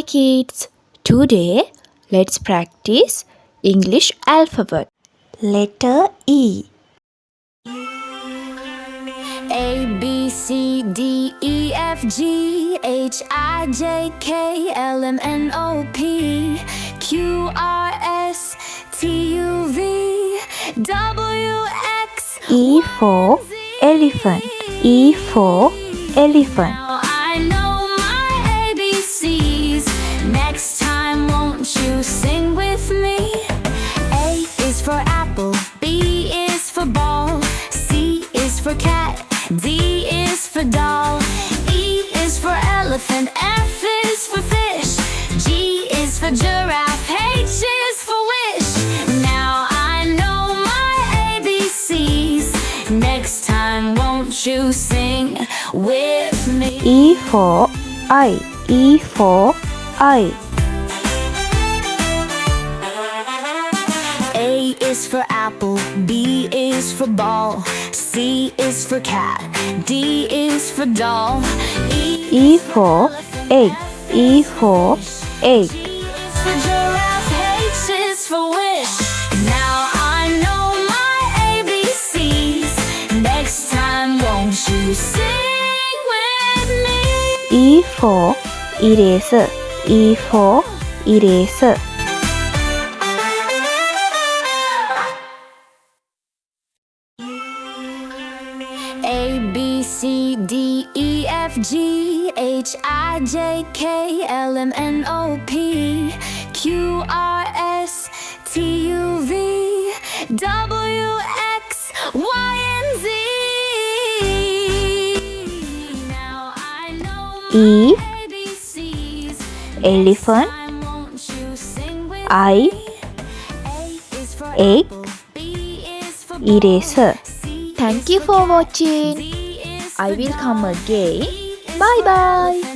Hi kids, today let's practice English alphabet. Letter E. A, B, C, D, E, F, G, H, I, J, K, L, M, N, O, P, Q, R, S, T, U, V, W, X, E for elephant. E for elephant. Now I know my ABCs. Next time won't you sing with me? A is for apple, B is for ball, C is for cat, D is for doll, E is for elephant, F is for fish, G is for giraffe, H is for wish. Now I know my ABCs. Next time won't you sing with me? E for eye. E for eye. A is for apple, B is for ball, C is for cat, D is for doll, E for egg. E for egg. G is for giraffe, H is for wish. Now I know my ABCs. Next time won't you sing with me? E for eraser. E for eraser. A, B, C, D, E, F, G, H, I, J, K, L, M, N, O, P, Q, R, S, T, U, V, W, X, Y, and Z. Now I know E my ABCs. elephant. Next time won't you sing with I me? A is for egg. apple, B is for eraser. Thank you for watching. I will come again. Bye bye.